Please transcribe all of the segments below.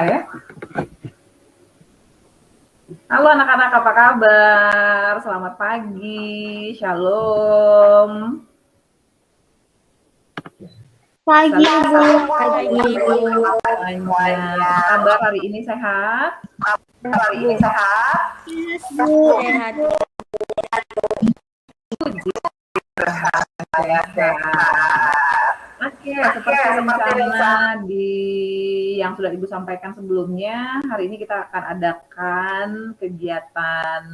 Ya. Halo anak-anak, apa kabar? Selamat pagi, shalom. Pagi, Bu. Pagi, Bu. Semuanya. Apa kabar hari ini, sehat? Hari ini sehat? Bu. Sehat. Saya sehat. Oke, seperti rencana yang sudah Ibu sampaikan sebelumnya, hari ini kita akan adakan kegiatan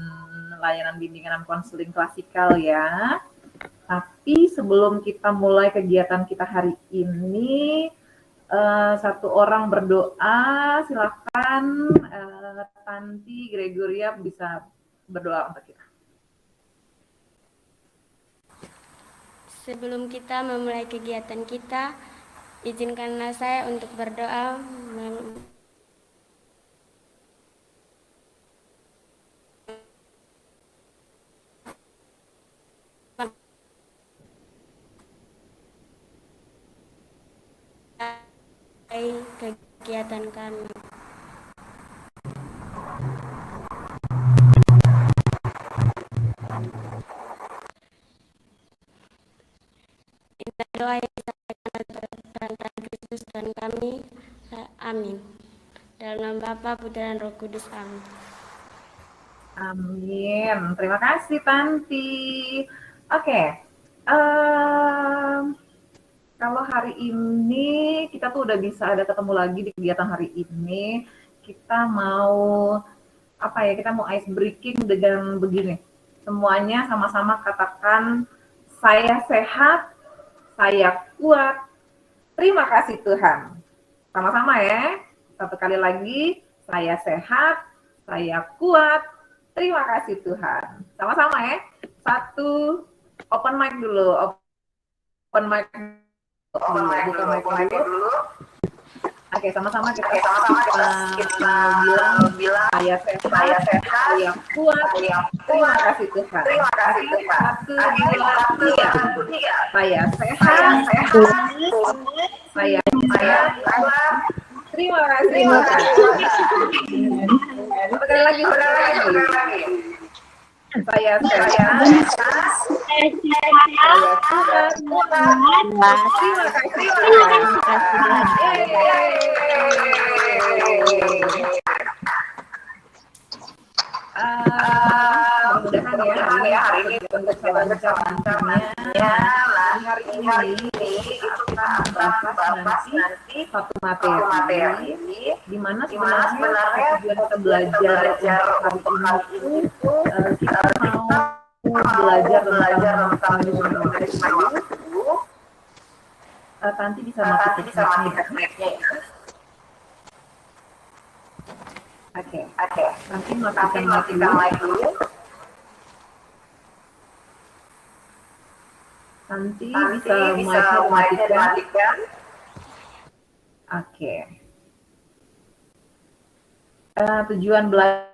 layanan bimbingan dan konseling klasikal ya. Tapi sebelum kita mulai kegiatan kita hari ini, satu orang berdoa, silakan Tanti Gregoria bisa berdoa untuk kita. Sebelum kita memulai kegiatan kita, izinkanlah saya untuk berdoa kegiatan kami. Doa yang disampaikan Tuhan Kristus Tuhan kami. Amin. Dalam nama Bapa, Putra dan Roh Kudus. Amin. Amin. Terima kasih Tanti. Oke. Kalau hari ini kita tuh udah bisa ada ketemu lagi di kegiatan hari ini. Kita mau kita mau ice breaking dengan begini. Semuanya sama-sama katakan, saya sehat, saya kuat, terima kasih Tuhan. Sama-sama ya. Satu kali lagi, saya sehat, saya kuat, terima kasih Tuhan. Sama-sama ya. Satu, open mic dulu. Open mic dulu. Oke, sama-sama kita bilang saya sehat, saya kuat, terima kasih Tuhan. Satu, dua, tiga. Saya sehat, saya kuat, terima kasih Tuhan. Sekali lagi. Saya sehat, saya kuat, terima kasih mudah-mudahan ya hari ini untuk lancar-lancarnya hari ini kita akan bahas nanti satu materi di mana sebenarnya tujuan kita belajar untuk hari ini itu kita mau belajar tentang manajemen waktu. Tanti bisa matikan mic-nya ya. Oke. Nanti matikan mic dulu. Nanti bisa matikan. Oke. Tujuan belajar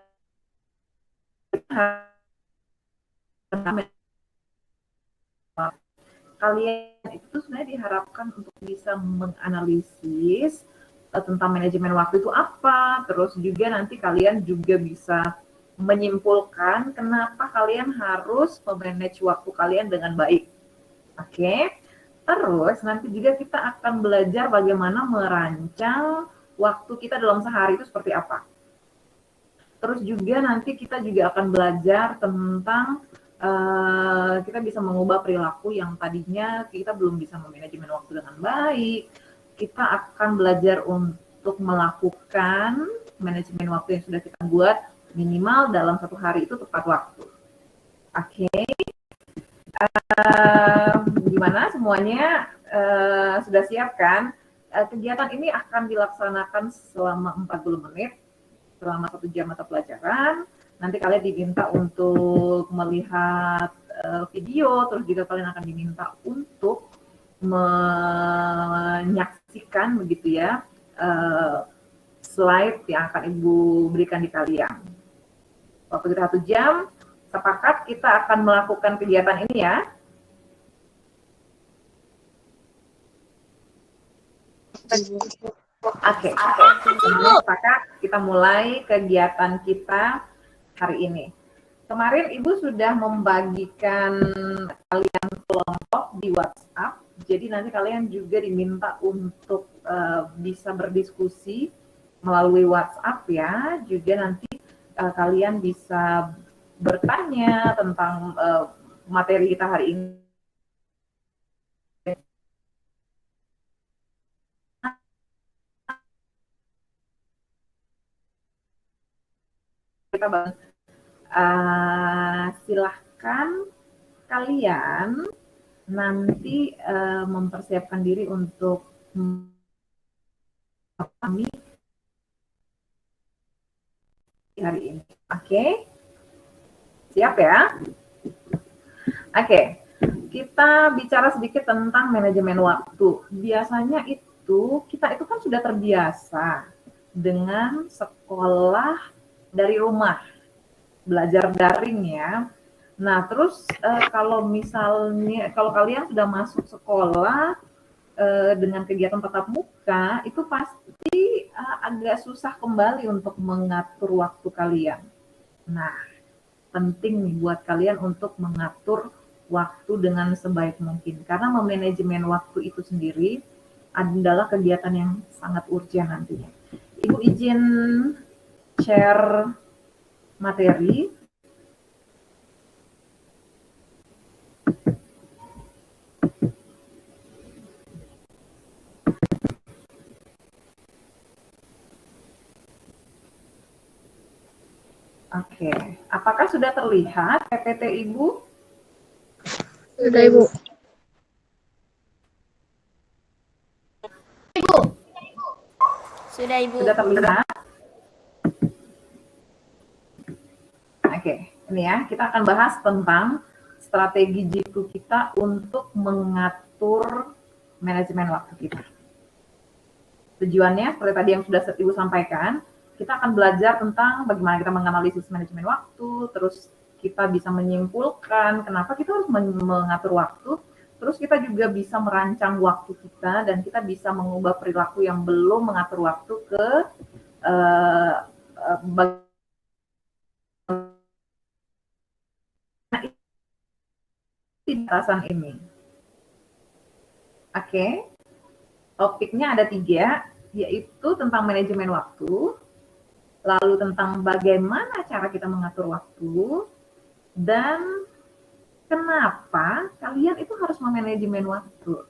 kalian itu sebenarnya diharapkan untuk bisa menganalisis tentang manajemen waktu itu apa, terus juga nanti kalian juga bisa menyimpulkan kenapa kalian harus memanage waktu kalian dengan baik. Oke. Terus nanti juga kita akan belajar bagaimana merancang waktu kita dalam sehari itu seperti apa. Terus juga nanti kita juga akan belajar tentang kita bisa mengubah perilaku yang tadinya kita belum bisa memanajemen waktu dengan baik. Kita akan belajar untuk melakukan manajemen waktu yang sudah kita buat minimal dalam satu hari itu tepat waktu. Oke. Gimana semuanya sudah siap kan? Kegiatan ini akan dilaksanakan selama 40 menit, selama 1 jam mata pelajaran. Nanti kalian diminta untuk melihat video, terus juga kalian akan diminta untuk menyaksikan begitu ya slide yang akan Ibu berikan di kalian. Waktu kita 1 jam, sepakat kita akan melakukan kegiatan ini ya. Oke, semuanya sepakat kita mulai kegiatan kita hari ini. Kemarin Ibu sudah membagikan kalian kelompok di WhatsApp, jadi nanti kalian juga diminta untuk bisa berdiskusi melalui WhatsApp ya, juga nanti kalian bisa bertanya tentang materi kita hari ini. Kita silahkan kalian nanti mempersiapkan diri untuk kami hari ini. Oke? Siap ya? Oke. Kita bicara sedikit tentang manajemen waktu. Biasanya kita itu kan sudah terbiasa dengan sekolah dari rumah, belajar daring ya. Nah, terus kalau kalian sudah masuk sekolah dengan kegiatan tatap muka, itu pasti agak susah kembali untuk mengatur waktu kalian. Nah, penting nih buat kalian untuk mengatur waktu dengan sebaik mungkin. Karena memanajemen waktu itu sendiri adalah kegiatan yang sangat urgent nantinya. Ibu izin share materi. Oke, apakah sudah terlihat PPT Ibu? Sudah, Ibu. Sudah, Ibu. Sudah terlihat? Oke, ini ya, kita akan bahas tentang strategi jitu kita untuk mengatur manajemen waktu kita. Tujuannya, seperti tadi yang sudah Ibu sampaikan, kita akan belajar tentang bagaimana kita menganalisis manajemen waktu, terus kita bisa menyimpulkan kenapa kita harus mengatur waktu, terus kita juga bisa merancang waktu kita, dan kita bisa mengubah perilaku yang belum mengatur waktu ke batasan ini. Oke, topiknya ada 3, yaitu tentang manajemen waktu, lalu tentang bagaimana cara kita mengatur waktu, dan kenapa kalian itu harus memanajemen waktu.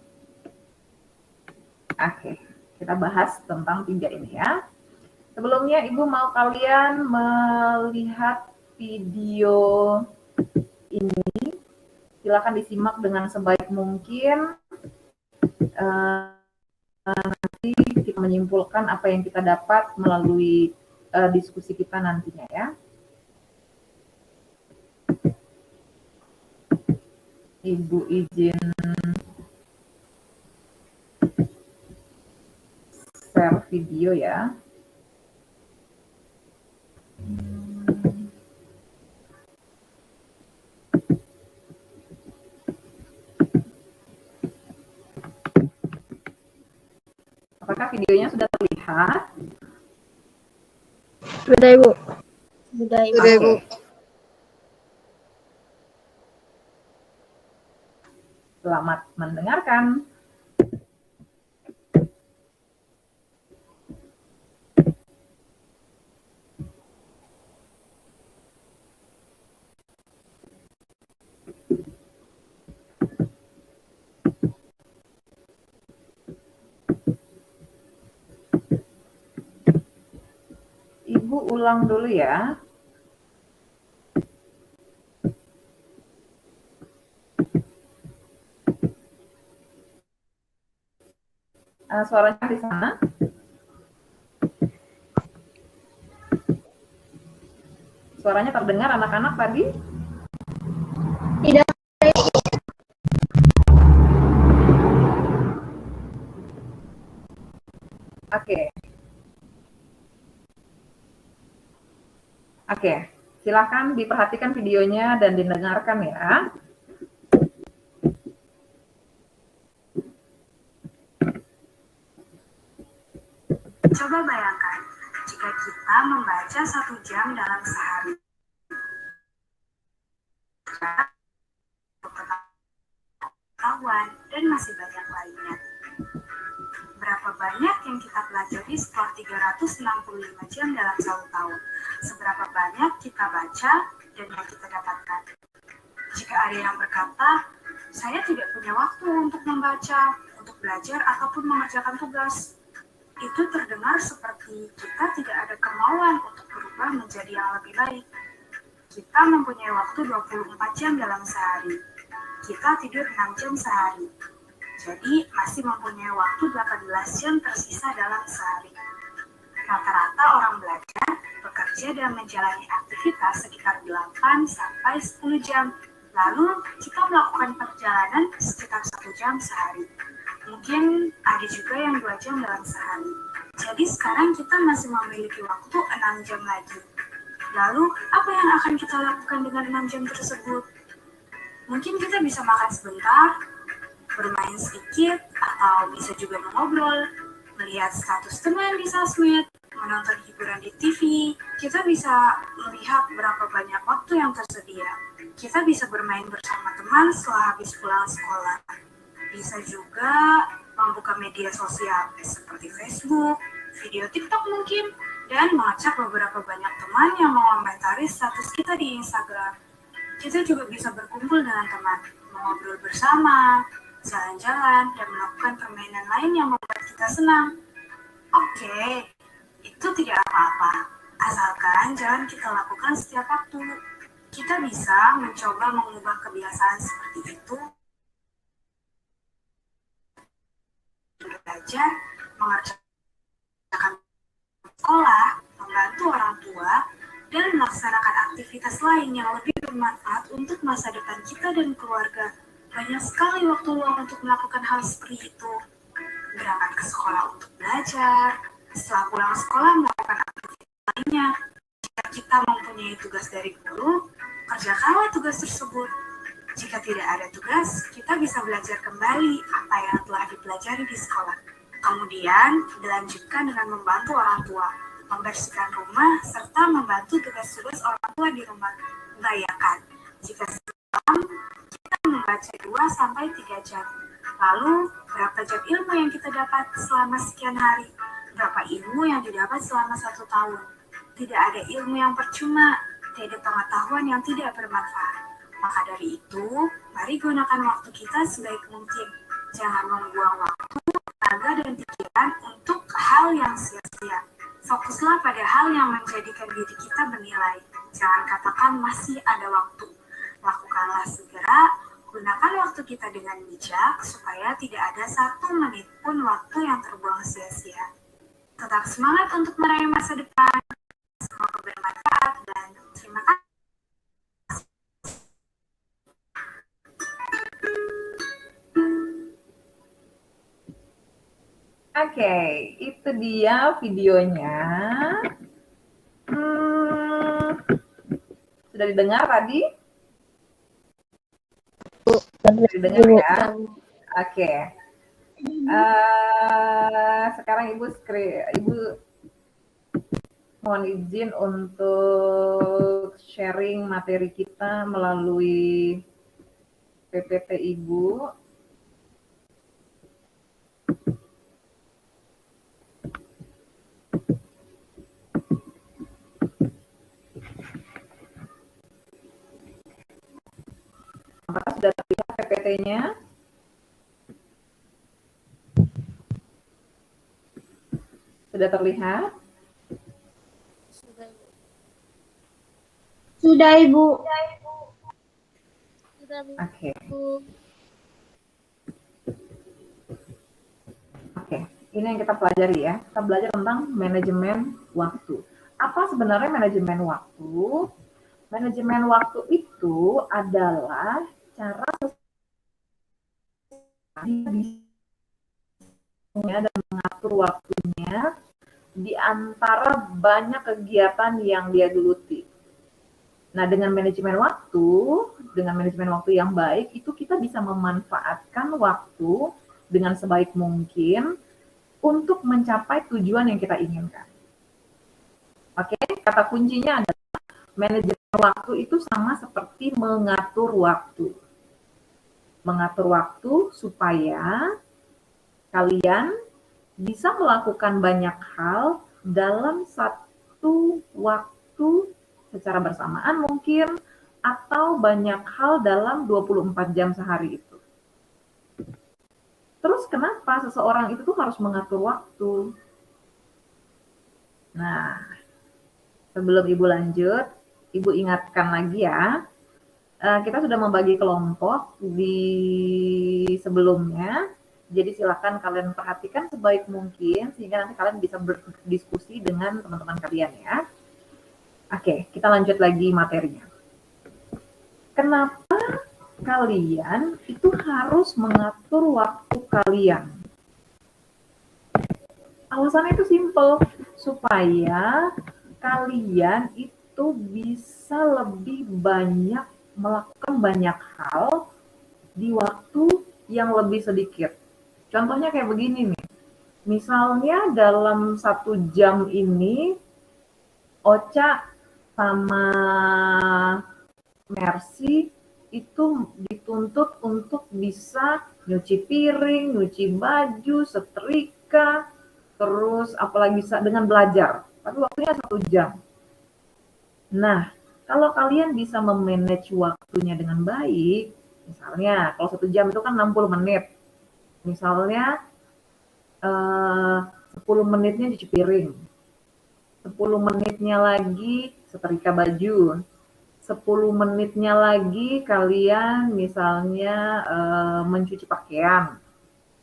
Oke, kita bahas tentang 3 ini ya. Sebelumnya Ibu mau kalian melihat video ini, silakan disimak dengan sebaik mungkin. Nanti kita menyimpulkan apa yang kita dapat melalui diskusi kita nantinya ya. Ibu izin share video ya. Apakah videonya sudah terlihat? Sudah, Ibu. Sudah, Ibu. Sudah, Ibu. Selamat mendengarkan. Ibu ulang dulu ya. Suaranya di sana? Suaranya terdengar anak-anak tadi? Tidak. Oke. Oke, silakan diperhatikan videonya dan didengarkan ya. Coba bayangkan, jika kita membaca 1 jam dalam sehari. Pengetahuan, dan masih banyak lainnya. Berapa banyak yang kita pelajari setelah 365 jam dalam 1 tahun? Seberapa banyak kita baca dan yang kita dapatkan? Jika ada yang berkata, saya tidak punya waktu untuk membaca, untuk belajar, ataupun mengerjakan tugas, itu terdengar seperti kita tidak ada kemauan untuk berubah menjadi yang lebih baik. Kita mempunyai waktu 24 jam dalam sehari. Kita tidur 6 jam sehari. Jadi masih mempunyai waktu 18 jam tersisa dalam sehari. Rata-rata orang belajar, bekerja dan menjalani aktivitas sekitar 8 sampai 10 jam. Lalu kita melakukan perjalanan sekitar 1 jam sehari. Mungkin ada juga yang 2 jam dalam sehari. Jadi sekarang kita masih memiliki waktu 6 jam lagi. Lalu apa yang akan kita lakukan dengan 6 jam tersebut? Mungkin kita bisa makan sebentar, bermain sedikit, atau bisa juga mengobrol, melihat status teman di sosmed, menonton hiburan di TV. Kita bisa melihat berapa banyak waktu yang tersedia. Kita bisa bermain bersama teman setelah habis pulang sekolah. Bisa juga membuka media sosial seperti Facebook, video TikTok mungkin, dan mengecek beberapa banyak teman yang mengomentari status kita di Instagram. Kita juga bisa berkumpul dengan teman, mengobrol bersama, jalan-jalan, dan melakukan permainan lain yang membuat kita senang. Oke, itu tidak apa-apa, asalkan jangan kita lakukan setiap waktu. Kita bisa mencoba mengubah kebiasaan seperti itu, belajar, mengerjakan sekolah, membantu orang tua, dan melaksanakan aktivitas lain yang lebih bermanfaat untuk masa depan kita dan keluarga. Banyak sekali waktu luang untuk melakukan hal seperti itu. Berangkat ke sekolah untuk belajar, setelah pulang sekolah melakukan aktivitas lainnya. Jika kita mempunyai tugas dari guru, kerjakanlah tugas tersebut. Jika tidak ada tugas, kita bisa belajar kembali apa yang telah dipelajari di sekolah. Kemudian, dilanjutkan dengan membantu orang tua, membersihkan rumah, serta membantu tugas-tugas orang tua di rumah. Bayangkan, jika semalam kita membaca 2-3 jam, lalu berapa jam ilmu yang kita dapat selama sekian hari? Berapa ilmu yang didapat selama 1 tahun? Tidak ada ilmu yang percuma, tidak ada pengetahuan yang tidak bermanfaat. Maka dari itu, mari gunakan waktu kita sebaik mungkin. Jangan membuang waktu, tenaga, dan pikiran untuk hal yang sia-sia. Fokuslah pada hal yang menjadikan diri kita bernilai. Jangan katakan masih ada waktu. Lakukanlah segera, gunakan waktu kita dengan bijak, supaya tidak ada 1 menit pun waktu yang terbuang sia-sia. Tetap semangat untuk meraih masa depan. Semoga bermanfaat, dan terima kasih. Oke, itu dia videonya. Sudah didengar tadi? Sudah didengar ya? Oke. Sekarang Ibu mohon izin untuk sharing materi kita melalui PPT Ibu. Apakah sudah terlihat PPT-nya? Sudah terlihat? Sudah, Ibu. Oke. Oke, ini yang kita pelajari ya. Kita belajar tentang manajemen waktu. Apa sebenarnya manajemen waktu? Manajemen waktu itu adalah cara dan mengatur waktunya di antara banyak kegiatan yang dia geluti. Nah, dengan manajemen waktu yang baik, itu kita bisa memanfaatkan waktu dengan sebaik mungkin untuk mencapai tujuan yang kita inginkan. Oke, kata kuncinya adalah manajemen waktu itu sama seperti mengatur waktu. Mengatur waktu supaya kalian bisa melakukan banyak hal dalam satu waktu secara bersamaan mungkin, atau banyak hal dalam 24 jam sehari itu. Terus kenapa seseorang itu tuh harus mengatur waktu? Nah, sebelum Ibu lanjut, Ibu ingatkan lagi ya, kita sudah membagi kelompok di sebelumnya, jadi silakan kalian perhatikan sebaik mungkin sehingga nanti kalian bisa berdiskusi dengan teman-teman kalian ya. Oke, kita lanjut lagi materinya. Kenapa kalian itu harus mengatur waktu kalian? Alasannya itu simple, supaya kalian itu bisa lebih banyak melakukan banyak hal di waktu yang lebih sedikit. Contohnya kayak begini nih, misalnya dalam 1 jam ini Ocha sama Mercy itu dituntut untuk bisa nyuci piring, nyuci baju, setrika, terus apalagi bisa dengan belajar. Tapi waktunya 1 jam. Nah, kalau kalian bisa memanage waktunya dengan baik, misalnya kalau 1 jam itu kan 60 menit. Misalnya 10 menitnya cuci piring, 10 menitnya lagi setrika baju, 10 menitnya lagi kalian misalnya mencuci pakaian.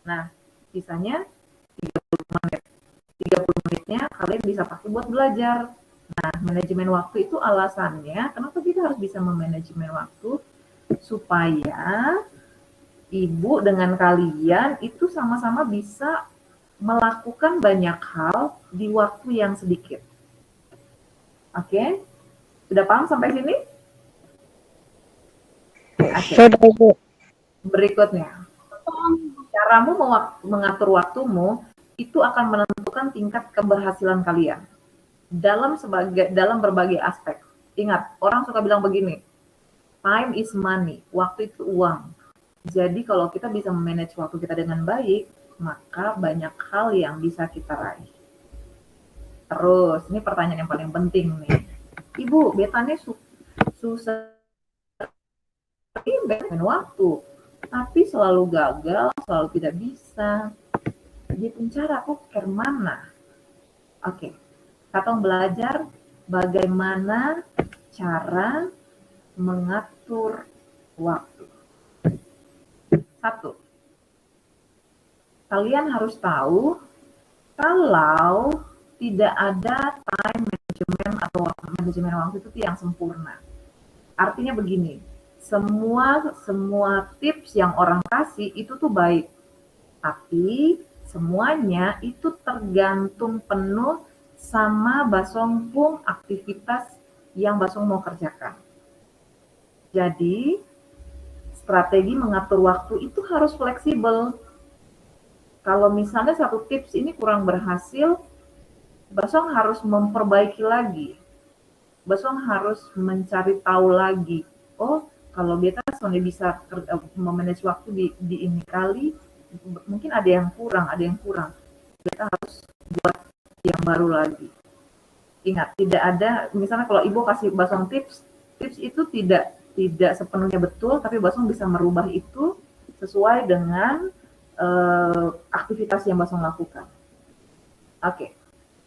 Nah, sisanya 30 menit. 30 menitnya kalian bisa pakai buat belajar. Nah, manajemen waktu itu alasannya kenapa kita harus bisa memanajemen waktu, supaya Ibu dengan kalian itu sama-sama bisa melakukan banyak hal di waktu yang sedikit. Oke? Sudah paham sampai sini? Sudah, Ibu. Berikutnya, caramu mengatur waktumu itu akan menentukan tingkat keberhasilan kalian dalam berbagai aspek. Ingat, orang suka bilang begini, time is money, waktu itu uang. Jadi kalau kita bisa memanage waktu kita dengan baik, maka banyak hal yang bisa kita raih. Terus, ini pertanyaan yang paling penting nih. Ibu, betanya susah manajemen waktu, tapi selalu gagal, selalu tidak bisa. Jadi cara aku ke mana? Oke, kita belajar bagaimana cara mengatur waktu. 1. Kalian harus tahu kalau tidak ada time management atau manajemen waktu itu yang sempurna. Artinya begini, semua tips yang orang kasih itu tuh baik, tapi semuanya itu tergantung penuh sama Basong Pung aktivitas yang Basong mau kerjakan. Jadi strategi mengatur waktu itu harus fleksibel. Kalau misalnya satu tips ini kurang berhasil, Basong harus memperbaiki lagi. Basong harus mencari tahu lagi. Oh, kalau beta soalnya bisa memanage waktu di ini kali, mungkin ada yang kurang. Beta harus buat yang baru lagi. Ingat, tidak ada, misalnya kalau Ibu kasih Basong tips itu tidak sepenuhnya betul, tapi Basong bisa merubah itu sesuai dengan aktivitas yang Basong lakukan. Oke,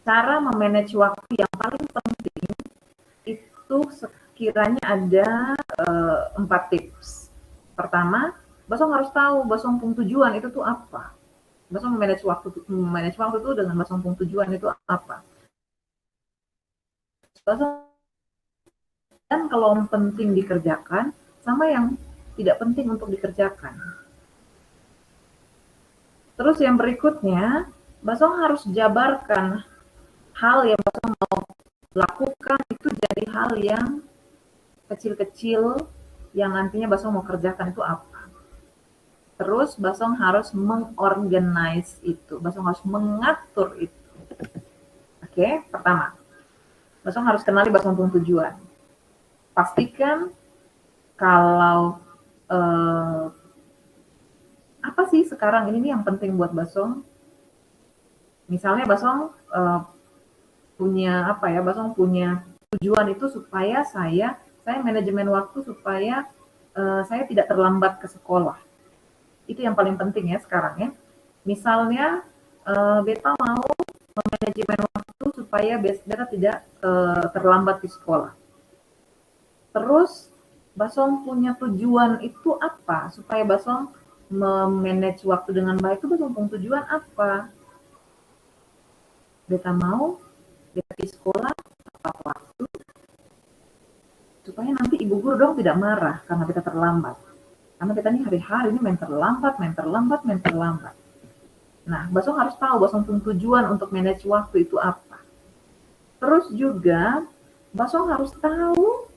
cara memanage waktu yang paling penting itu sekiranya ada 4 tips. Pertama, Basong harus tahu Basong Pung tujuan itu tuh apa. Basong memanage waktu itu dengan Basong Pung tujuan itu apa. Basong dan kalau penting dikerjakan sama yang tidak penting untuk dikerjakan. Terus yang berikutnya, Basong harus jabarkan hal yang Basong mau lakukan itu jadi hal yang kecil-kecil yang nantinya Basong mau kerjakan itu apa. Terus Basong harus mengorganize itu, Basong harus mengatur itu. Oke, pertama, Basong harus kenali Basong punya tujuan. Pastikan kalau apa sih sekarang ini nih yang penting buat Basong. Misalnya Basong punya apa ya? Basong punya tujuan itu supaya saya manajemen waktu supaya saya tidak terlambat ke sekolah. Itu yang paling penting ya sekarang ya. Misalnya beta mau manajemen waktu supaya beta tidak terlambat di sekolah. Terus Basong punya tujuan itu apa? Supaya Basong memanage waktu dengan baik itu Basong punya tujuan apa? Beta mau beta di sekolah tepat waktu supaya nanti ibu guru dong tidak marah karena beta terlambat. Karena beta ini hari-hari ini main terlambat. Nah, Basong harus tahu Basong punya tujuan untuk manage waktu itu apa. Terus juga Basong harus tahu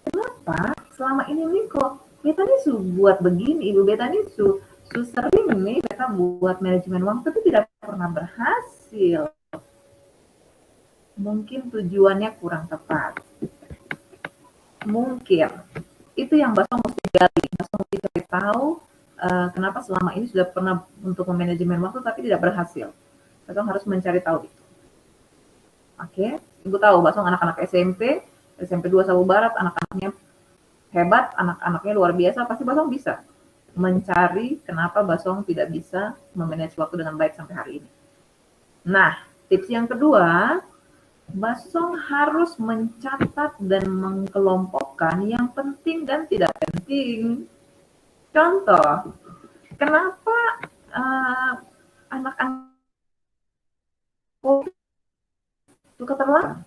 kenapa selama ini nih kok beta nih buat begini, ibu beta nih sering nih beta buat manajemen waktu itu tidak pernah berhasil. Mungkin tujuannya kurang tepat. Mungkin itu yang Basong mesti gali, Basong mesti cari tahu kenapa selama ini sudah pernah untuk memanajemen waktu tapi tidak berhasil. Basong harus mencari tahu itu. Oke, Ibu tahu Basong anak-anak SMP 2 Sabu Barat, anak-anaknya hebat, anak-anaknya luar biasa, pasti Basong bisa mencari kenapa Basong tidak bisa memanage waktu dengan baik sampai hari ini. Nah, tips yang kedua, Basong harus mencatat dan mengkelompokkan yang penting dan tidak penting. Contoh, kenapa anak-anak suka terlambat?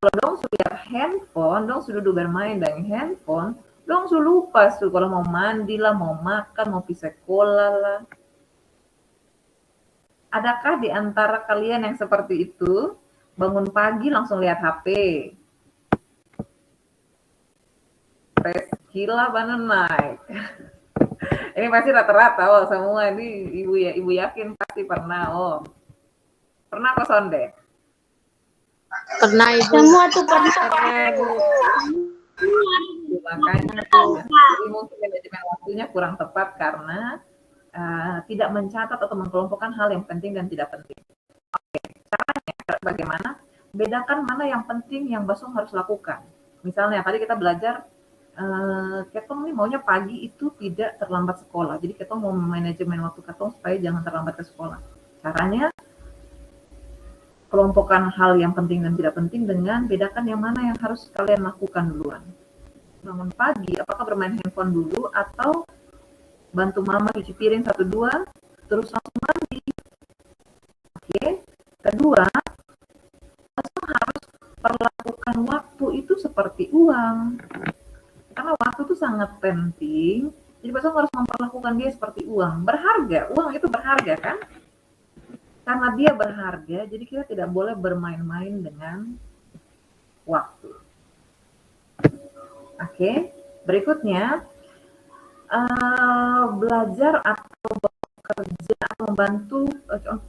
Kalau dong sudah lihat handphone, dong sudah bermain dengan handphone, dong sudah lupa kalau mau mandi lah, mau makan, mau pergi sekolah lah. Adakah di antara kalian yang seperti itu, bangun pagi langsung lihat HP? Gila banget naik. Ini pasti rata-rata, oh semua ini ibu yakin pasti pernah, oh. Pernah kok Sonde? Pernah Ibu. Semua tuh pernah, Bu. Makanya jadi mungkin manajemen waktunya kurang tepat karena tidak mencatat atau mengkelompokkan hal yang penting dan tidak penting. Oke, caranya bagaimana? Bedakan mana yang penting yang Basong harus lakukan. Misalnya tadi kita belajar ketong nih maunya pagi itu tidak terlambat sekolah. Jadi ketong mau manajemen waktu ketong supaya jangan terlambat ke sekolah. Caranya kelompokkan hal yang penting dan tidak penting dengan bedakan yang mana yang harus kalian lakukan duluan. Bangun pagi, apakah bermain handphone dulu atau bantu mama cuci piring 1-2, terus langsung mandi. Oke. Kedua, Basong harus perlakukan waktu itu seperti uang. Karena waktu itu sangat penting, jadi Basong harus memperlakukan dia seperti uang. Berharga, uang itu berharga kan? Karena dia berharga, jadi kita tidak boleh bermain-main dengan waktu. Oke, berikutnya belajar atau bekerja atau membantu,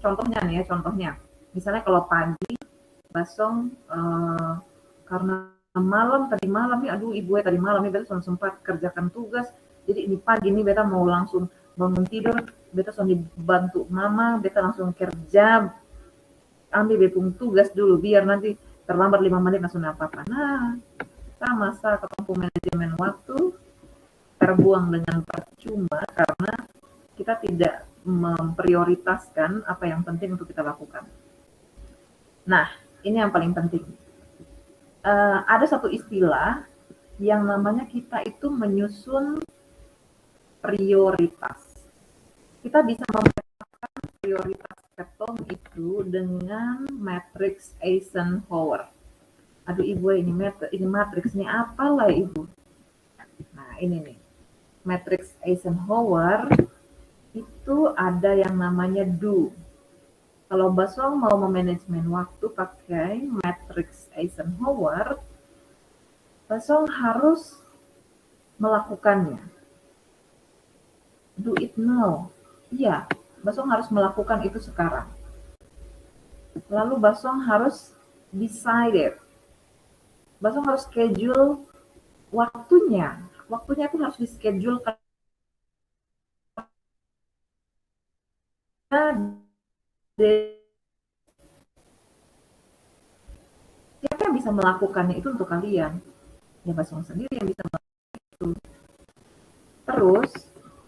contohnya nih ya, misalnya kalau pagi Basong karena tadi malam nih, aduh ibu tadi malam nih beta sempat kerjakan tugas, jadi ini pagi nih beta mau langsung bangun tidur, beta langsung dibantu mama, beta langsung kerja, ambil betung tugas dulu biar nanti terlambat 5 menit langsung apa-apa. Nah, sama ketemu manajemen waktu terbuang dengan percuma karena kita tidak memprioritaskan apa yang penting untuk kita lakukan. Nah, ini yang paling penting. Ada satu istilah yang namanya kita itu menyusun prioritas. Kita bisa memetakan prioritas ketong itu dengan matriks Eisenhower. Aduh ibu, ini matriksnya apalah ibu? Nah ini nih. Matriks Eisenhower itu ada yang namanya do. Kalau Basong mau memanajemen waktu pakai matriks Eisenhower, Basong harus melakukannya. Do it now. Iya, Basong harus melakukan itu sekarang. Lalu Basong harus decide. Basong harus schedule waktunya. Waktunya itu harus di-schedule siapa yang bisa melakukannya itu untuk kalian? Ya Basong sendiri yang bisa melakukan itu. Terus,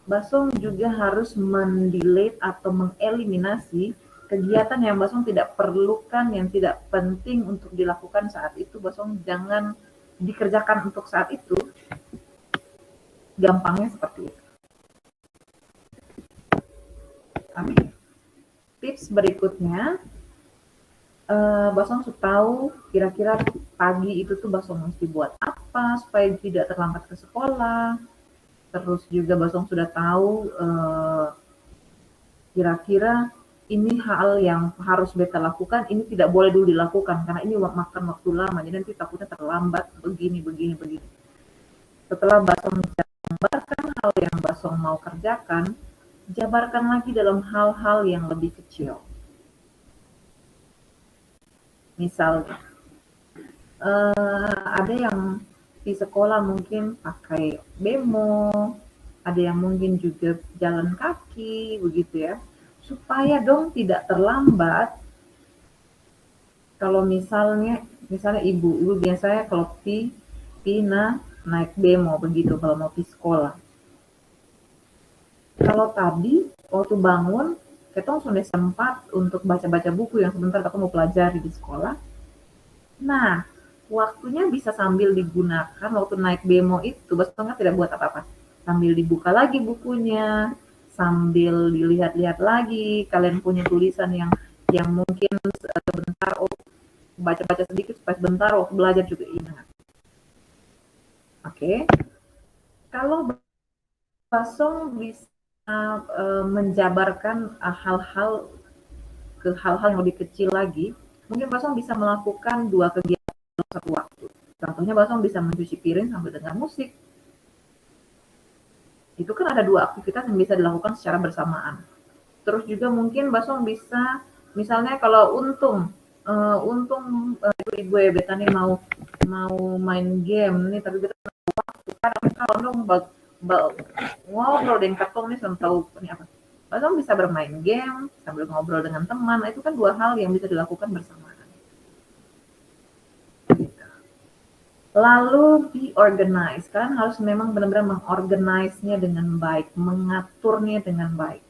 Basong juga harus mendelete atau mengeliminasi kegiatan yang Basong tidak perlukan, yang tidak penting untuk dilakukan saat itu. Basong jangan dikerjakan untuk saat itu. Gampangnya seperti itu. Oke. Tips berikutnya, Basong tahu kira-kira pagi itu tuh Basong mesti buat apa supaya tidak terlambat ke sekolah. Terus juga Basong sudah tahu kira-kira ini hal yang harus beta lakukan, ini tidak boleh dulu dilakukan karena ini makan waktu lama, jadi nanti takutnya terlambat begini. Setelah Basong jabarkan hal yang Basong mau kerjakan, jabarkan lagi dalam hal-hal yang lebih kecil. Misalnya, ada yang di sekolah mungkin pakai bemo, ada yang mungkin juga jalan kaki, begitu ya. Supaya dong tidak terlambat, kalau misalnya ibu biasanya kalau Pina naik bemo begitu kalau mau pergi sekolah. Kalau tadi waktu bangun, kita sudah sempat untuk baca-baca buku yang sebentar kita mau pelajari di sekolah. Nah, waktunya bisa sambil digunakan waktu naik bemo itu, Basong tidak buat apa-apa. Sambil dibuka lagi bukunya, sambil dilihat-lihat lagi, kalian punya tulisan yang mungkin sebentar, baca-baca sedikit supaya sebentar waktu belajar juga ingat. Oke. Kalau Basong bisa menjabarkan hal-hal yang lebih kecil lagi, mungkin Basong bisa melakukan 2 kegiatan dalam satu waktu. Contohnya Basong bisa mencuci piring sambil dengar musik. Itu kan ada 2 aktivitas yang bisa dilakukan secara bersamaan. Terus juga mungkin Basong bisa, misalnya kalau untung ibu ya beta nih mau main game nih, tapi beta waktu kadang kalau dong ngobrol dengan katong nih sama tahu ini apa. Basong bisa bermain game sambil ngobrol dengan teman. Itu kan 2 hal yang bisa dilakukan bersamaan. Lalu be organized. Kalian harus memang benar-benar mengorganize-nya dengan baik, mengaturnya dengan baik.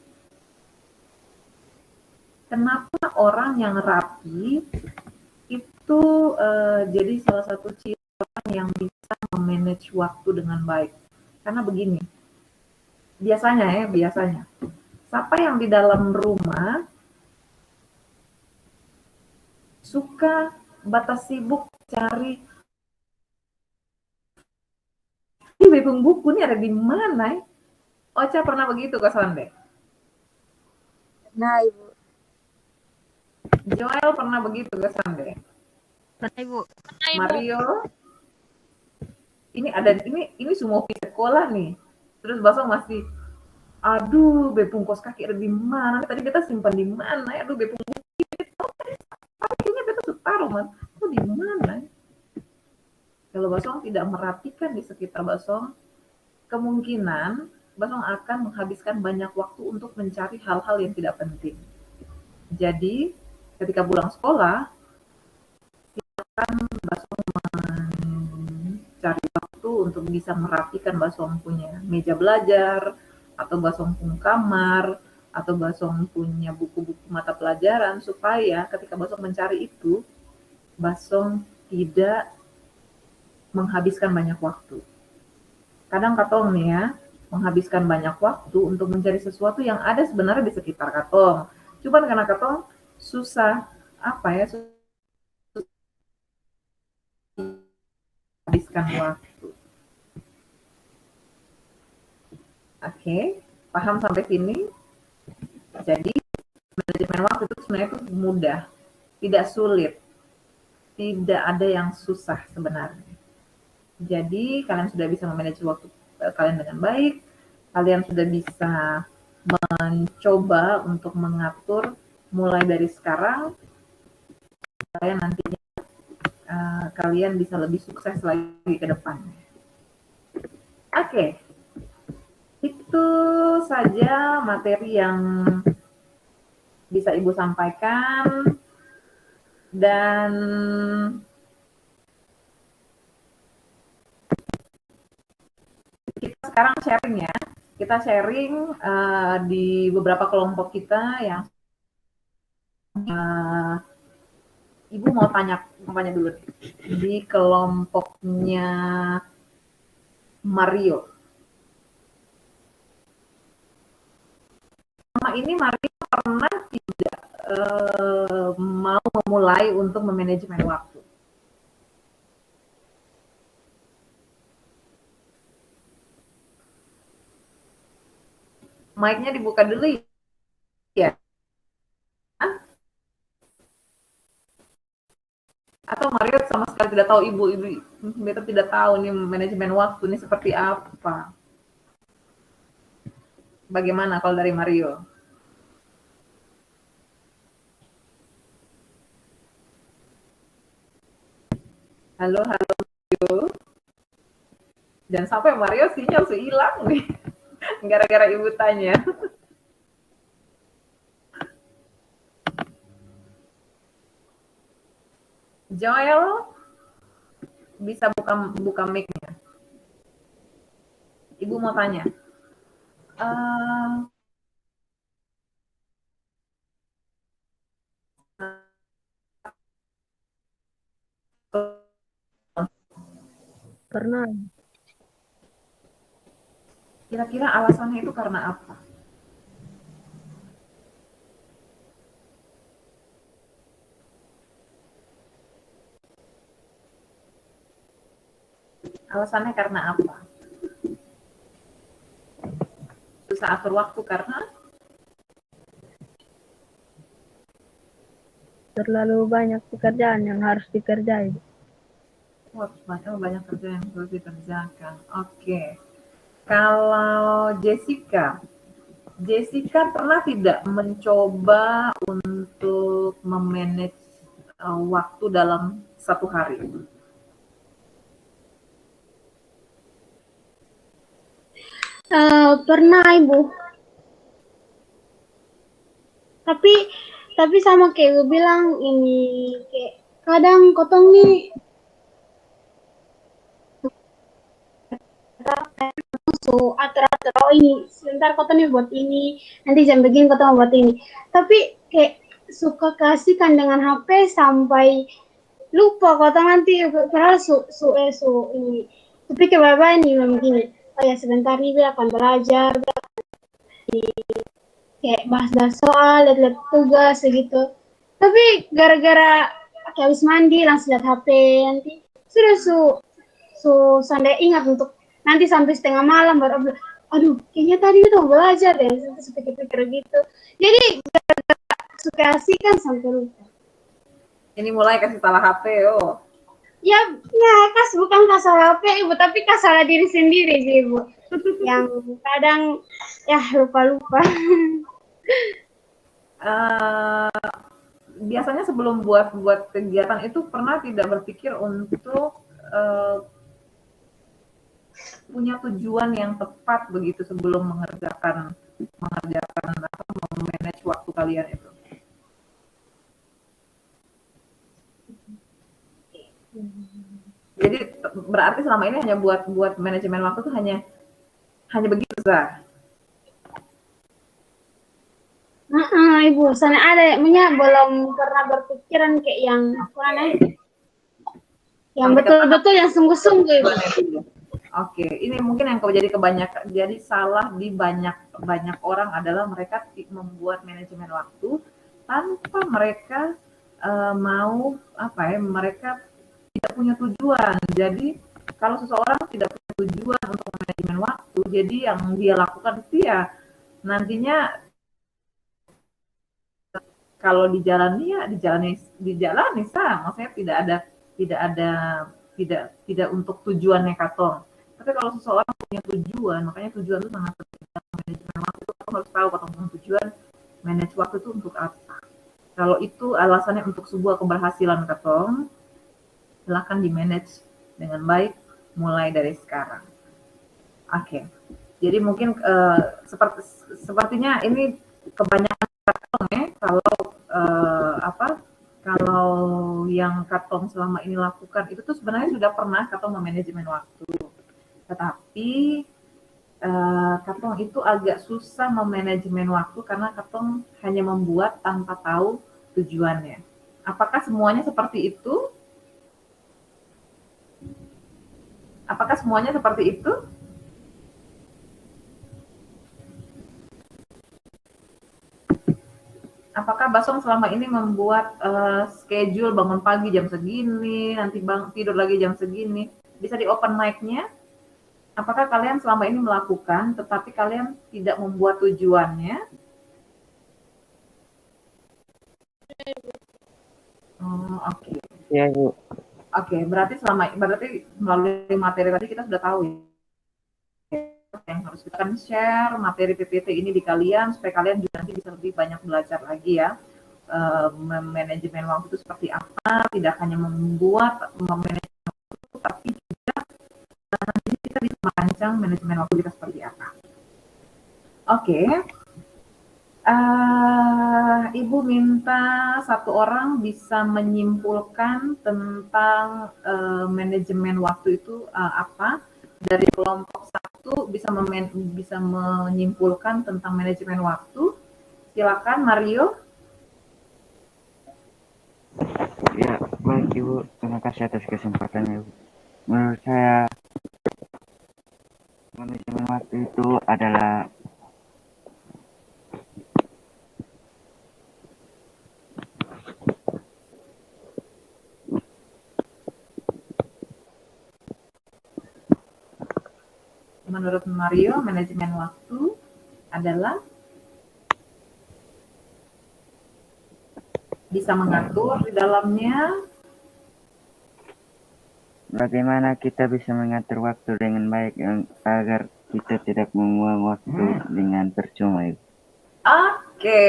Kenapa orang yang rapi itu jadi salah satu ciri orang yang bisa memanage waktu dengan baik? Karena begini, biasanya, siapa yang di dalam rumah suka batas sibuk cari buku ini ada di mana? Ocha pernah begitu ke Sonde? Nah, Ibu. Joel pernah begitu ke Sonde? Pernah, Ibu. Mario? Ini semua di sekolah nih. Terus Basong masih, aduh, bepung kos kaki ada di mana? Tadi kita simpan di mana? Aduh, bepung buku kayaknya kita taruh, Mas. Itu di mana? Kalau Basong tidak merapikan di sekitar Basong, kemungkinan Basong akan menghabiskan banyak waktu untuk mencari hal-hal yang tidak penting. Jadi, ketika pulang sekolah, silakan Basong mencari waktu untuk bisa merapikan Basong punya meja belajar, atau Basong punya kamar, atau Basong punya buku-buku mata pelajaran, supaya ketika Basong mencari itu, Basong tidak menghabiskan banyak waktu. Kadang katong nih ya, menghabiskan banyak waktu untuk mencari sesuatu yang ada sebenarnya di sekitar katong. Cuman karena katong susah habiskan waktu. Oke, paham sampai sini? Jadi, manajemen waktu itu sebenarnya itu mudah, tidak sulit, tidak ada yang susah sebenarnya. Jadi, kalian sudah bisa memanage waktu kalian dengan baik, kalian sudah bisa mencoba untuk mengatur mulai dari sekarang, kalian nantinya kalian bisa lebih sukses lagi ke depan. Oke, itu saja materi yang bisa Ibu sampaikan, dan kita sekarang sharing ya. Kita sharing di beberapa kelompok kita yang Ibu mau tanya dulu di kelompoknya Mario. Selama ini Mario pernah tidak mau memulai untuk memanajemen waktu? Mic-nya dibuka dulu ya. Atau Mario sama sekali tidak tahu, ibu tidak tahu nih manajemen waktu ini seperti apa? Bagaimana kalau dari Mario? Halo Mario. Jangan sampai Mario sinyal hilang nih. Gara-gara ibu tanya. Joel, bisa buka mic-nya. Ibu mau tanya. Pernah. Kira-kira alasannya itu karena apa? Alasannya karena apa? Susah atur waktu karena terlalu banyak pekerjaan yang harus dikerjai. Banyak kerja yang harus dikerjakan. Oke. Kalau Jessica pernah tidak mencoba untuk memanage waktu dalam satu hari? Pernah Ibu. Tapi sama kayak Ibu bilang ini, kayak kadang kotong nih atur-atur, oh ini sebentar kotong nih buat ini, nanti jam begini kotong buat ini. Tapi kayak suka kasihkan dengan HP sampai lupa kotong nanti, padahal ini. Tapi kayak bapak ini memang gini, oh ya sebentar nih dia akan belajar, kayak bahas soal, lihat tugas gitu. Tapi gara-gara habis mandi langsung lihat HP, nanti sudah sampai ingat untuk nanti sampai setengah malam baru, aduh kayaknya tadi itu belajar deh, sampai pikir-pikir gitu. Jadi suka asik sampai lupa. Ini mulai kasih salah HP, oh. Ya, bukan salah HP Ibu, tapi salah diri sendiri sih Ibu. Yang kadang ya lupa-lupa. Biasanya sebelum buat kegiatan itu pernah tidak berpikir untuk punya tujuan yang tepat begitu sebelum mengerjakan atau memanage waktu kalian itu? Jadi berarti selama ini hanya buat manajemen waktu itu hanya begitu saja. Ibu, sana ada belum pernah berpikiran kayak yang yang betul-betul yang sungguh-sungguh Ibu. Oke, ini mungkin yang jadi kebanyakan, jadi salah di banyak orang adalah mereka membuat manajemen waktu tanpa mereka mau mereka tidak punya tujuan. Jadi kalau seseorang tidak punya tujuan untuk manajemen waktu, jadi yang dia lakukan itu ya nantinya kalau dijalani sah, maksudnya tidak untuk tujuannya katong. Tapi kalau seseorang punya tujuan, makanya tujuan itu sangat penting dalam manajemen waktu itu. Kamu harus tahu kalau punya tujuan, manage waktu itu untuk apa. Kalau itu alasannya untuk sebuah keberhasilan katong, silahkan di-manage dengan baik mulai dari sekarang. Oke. Jadi mungkin sepertinya ini kebanyakan katong ya, kalau yang katong selama ini lakukan itu tuh sebenarnya sudah pernah katong memanajemen waktu. Tetapi katong itu agak susah memanajemen waktu karena katong hanya membuat tanpa tahu tujuannya. Apakah semuanya seperti itu? Apakah semuanya seperti itu? Apakah Basong selama ini membuat schedule bangun pagi jam segini, nanti tidur lagi jam segini? Bisa di open mic-nya? Apakah kalian selama ini melakukan, tetapi kalian tidak membuat tujuannya? Oke. Ya, Bu. Oke, berarti melalui materi tadi kita sudah tahu ya, yang harus kita kan share materi PPT ini di kalian supaya kalian juga nanti bisa lebih banyak belajar lagi ya. Manajemen waktu itu seperti apa, tidak hanya memanajemen waktu, tapi juga nanti kita bisa merancang manajemen waktu kita seperti apa. Oke. Ibu minta satu orang bisa menyimpulkan tentang manajemen waktu itu apa. Dari kelompok satu bisa menyimpulkan tentang manajemen waktu. Silakan Mario. Ya, baik Ibu. Terima kasih atas kesempatannya, Ibu. Menurut saya, manajemen waktu itu adalah menurut Mario, manajemen waktu adalah bisa mengatur di dalamnya. bagaimana kita bisa mengatur waktu dengan baik agar kita tidak membuang waktu dengan percuma, Ibu. Oke,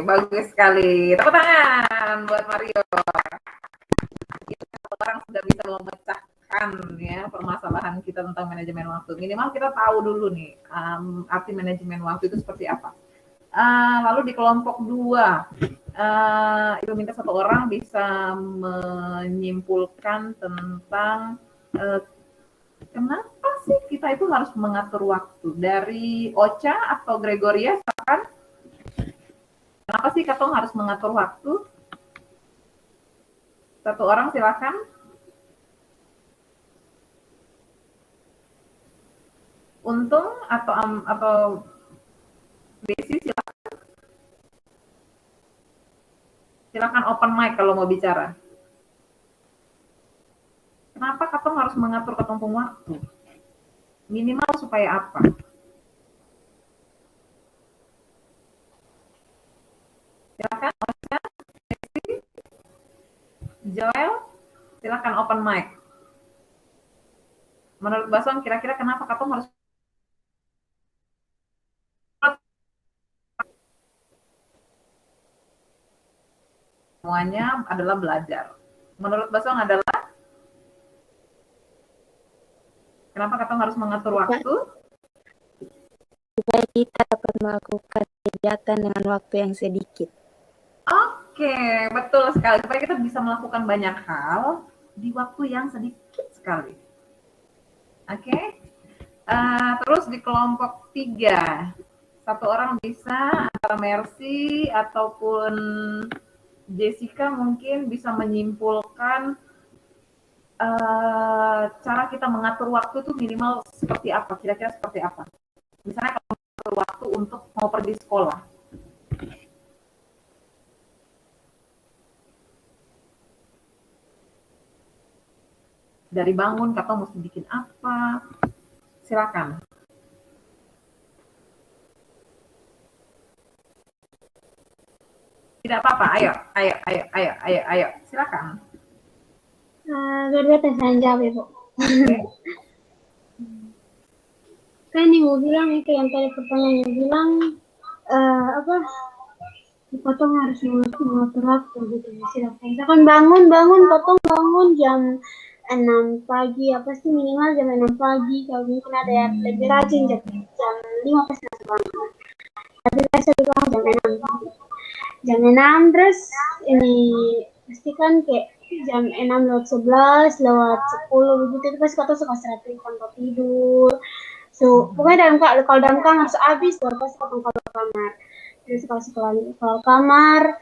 bagus sekali. Tepuk tangan buat Mario. Orang sudah bisa memecahkan ya permasalahan kita tentang manajemen waktu. Minimal kita tahu dulu nih arti manajemen waktu itu seperti apa. Lalu di kelompok 2, Ibu minta satu orang bisa menyimpulkan tentang kenapa sih kita itu harus mengatur waktu. Dari Ocha atau Gregoria, silakan. Kenapa sih katong harus mengatur waktu? Satu orang silakan. Untung atau Desi silakan. Silakan open mic kalau mau bicara. Kenapa katong harus mengatur ketumpung waktu? Minimal supaya apa? Silakan Ocha, Desi, Joel, silakan open mic. Menurut Basong, kira-kira kenapa katong harus semuanya adalah belajar. Menurut Basong adalah kenapa katong harus mengatur waktu? Supaya kita dapat melakukan kegiatan dengan waktu yang sedikit. Oke, betul sekali. Supaya kita bisa melakukan banyak hal di waktu yang sedikit sekali. Oke. Terus di kelompok 3, satu orang bisa antara Mercy ataupun Jessica mungkin bisa menyimpulkan cara kita mengatur waktu itu minimal seperti apa, kira-kira seperti apa. Misalnya kalau mengatur waktu untuk mau pergi sekolah. Dari bangun, katong mesti bikin apa? Silakan. Tidak apa-apa, ayo. Silakan. Dua-dua saya jawab, Ibu. Kan yang mau bilang itu yang tadi pertanyaan yang bilang apa? Potong harus mengatur waktu gitu. Misalkan bangun, potong bangun jam 6 pagi, apa sih minimal jam 6 pagi. Kalau mungkin ada yang lebih rajin jam 5 pasti harus bangun. Tapi biasa juga jam 6 terus ini pastikan kayak jam 6 lewat 11 lewat 10 begitu itu pasti kata suka serapi kalau tidur. So pokoknya kalau dalam kamar harus habis baru pasti potong keluar kamar. Terus kalau kamar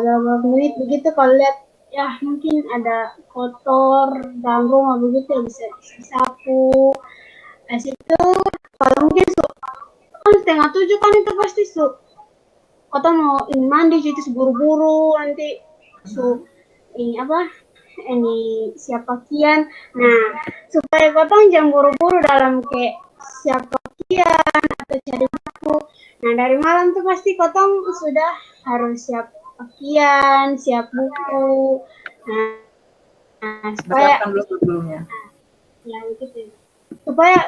beberapa menit begitu kalau lihat ya mungkin ada kotor dalam rumah begitu ya bisa disapu. Habis itu kalau mungkin kan 6:30 kan itu pasti kota mau ini mandi jadi buru-buru nanti ini apa ini siap pakaian. Nah supaya kota jangan buru-buru dalam kayak siap pakaian atau cari buku. Nah dari malam tuh pasti kotong sudah harus siap pakaian, siap buku. Nah supaya dulu sebelumnya. Ya begitu. Supaya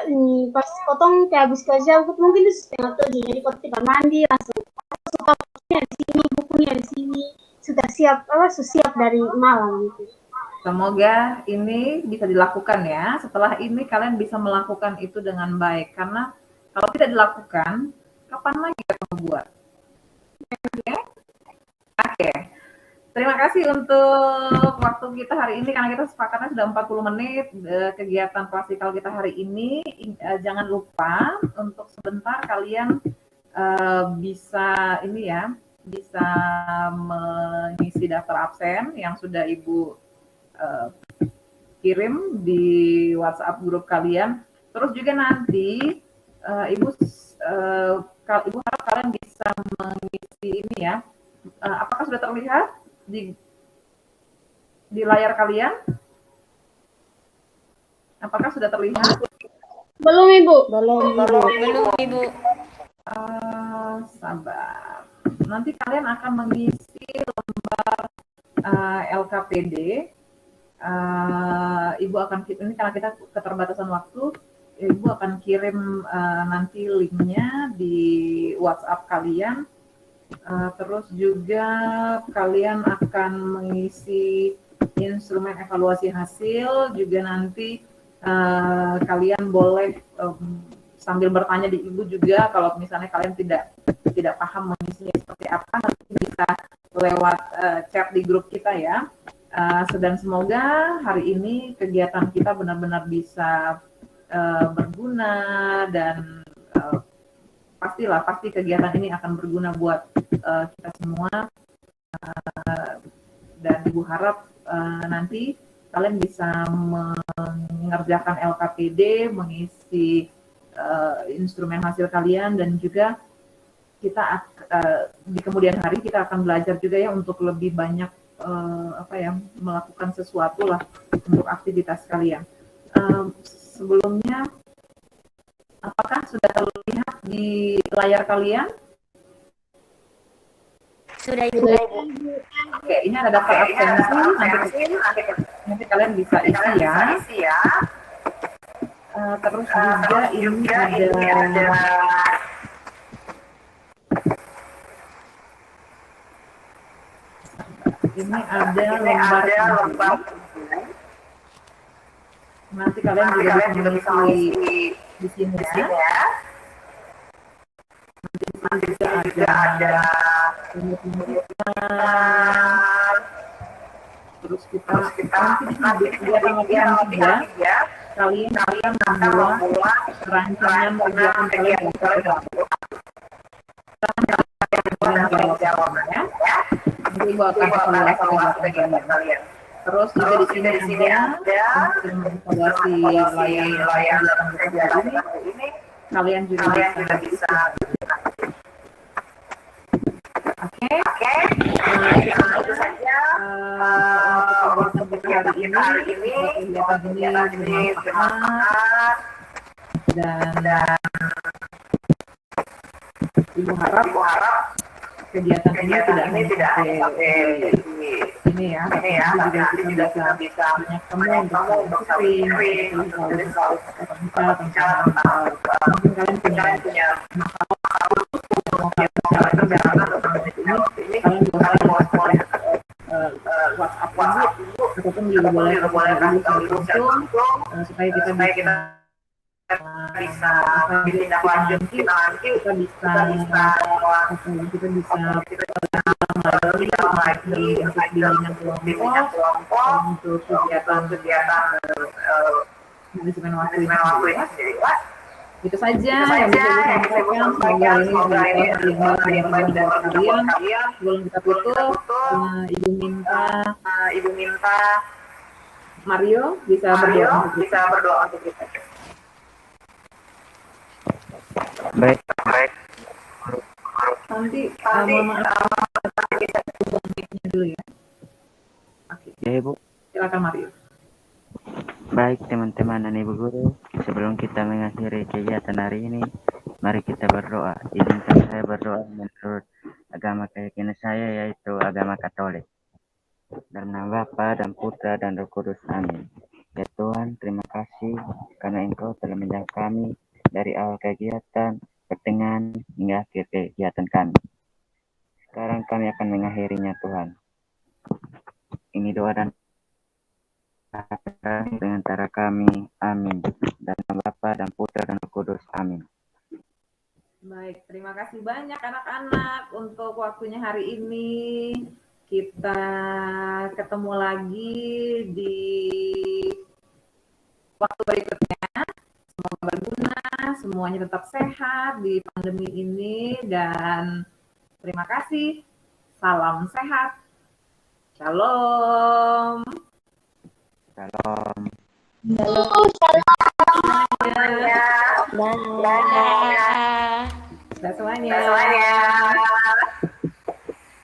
pas kotong kayak habis kerja mungkin itu 6:30 jadi kotong tinggal mandi langsung suka bukunya di sini, bukunya di sini sudah siap dari malam gitu. Semoga ini bisa dilakukan ya. Setelah ini kalian bisa melakukan itu dengan baik. Karena kalau tidak dilakukan, kapan lagi kamu buat? Oke. Terima kasih untuk waktu kita hari ini. Karena kita sepakatnya sudah 40 menit kegiatan klasikal kita hari ini. Jangan lupa untuk sebentar kalian bisa ini ya, bisa mengisi daftar absen yang sudah Ibu kirim di WhatsApp grup kalian. Terus juga nanti Ibu harap kalian bisa mengisi ini ya. Apakah sudah terlihat di layar kalian? Apakah sudah terlihat? Belum Ibu. Belum Ibu. Sabar. Nanti kalian akan mengisi lembar LKPD. Ibu akan ini karena kita keterbatasan waktu, Ibu akan kirim nanti linknya di WhatsApp kalian. Terus juga kalian akan mengisi instrumen evaluasi hasil. Juga nanti kalian boleh sambil bertanya di Ibu juga kalau misalnya kalian tidak paham mengisinya seperti apa, nanti bisa lewat chat di grup kita ya. Dan semoga hari ini kegiatan kita benar-benar bisa berguna dan pasti kegiatan ini akan berguna buat kita semua. Dan Ibu harap nanti kalian bisa mengerjakan LKPD, mengisi instrumen hasil kalian, dan juga kita di kemudian hari kita akan belajar juga ya untuk lebih banyak melakukan sesuatu lah untuk aktivitas kalian. Sebelumnya, apakah sudah terlihat di layar kalian? Sudah Ibu. Oke, ini ada daftar absensi, nanti kalian bisa isi ya. Terus juga ini ada lembar. Nanti kalian juga bisa mengisi di sini ya. Nanti juga ada terus kita nanti kalian membuat rancangan kegiatan kalian ya. Nanti Ibu akan evaluasi kalian. Terus juga di sini ada evaluasi layar ini. Kalian juga bisa. Oke. Itu saja untuk kegiatan kita hari ini. Kegiatan ini bermanfaat dan Ibu harap kegiatan ini tidak hanya sampai ini ya, tapi juga kita bisa banyak temu untuk sharing tentang mungkin kalian punya ini kalian boleh WhatsApp dulu ataupun juga boleh langsung supaya kita bisa ditindaklanjuti nanti kita bisa bimbingan kelompok untuk kegiatan manajemen waktu ini sendiri. Itu saja yang bisa disampaikan. Semoga ini bermanfaat buat kalian. Sebelum kita tutup, Ibu minta Mario bisa berdoa untuk kita. Baik. Nanti mohon maaf kita buang mic-nya dulu ya. Oke. Ya, Ibu. Silakan Mario. Baik teman-teman dan Ibu Guru, sebelum kita mengakhiri kegiatan hari ini, mari kita berdoa. Izinkan saya berdoa menurut agama keyakinan saya, yaitu agama Katolik. Dalam nama Bapa dan Putra dan Roh Kudus. Amin. Ya Tuhan, terima kasih karena Engkau telah menjaga kami dari awal kegiatan, pertengahan, hingga akhir kegiatan kami. Sekarang kami akan mengakhirinya Tuhan. Ini doa dan dengan cara kami, amin. Dan nama Bapa dan Putra dan Roh Kudus, amin. Baik, terima kasih banyak anak-anak untuk waktunya hari ini. Kita ketemu lagi di waktu berikutnya. Semoga berguna, semuanya tetap sehat di pandemi ini, dan terima kasih. Salam sehat. Shalom. Salam. Dadah. Dadah semuanya.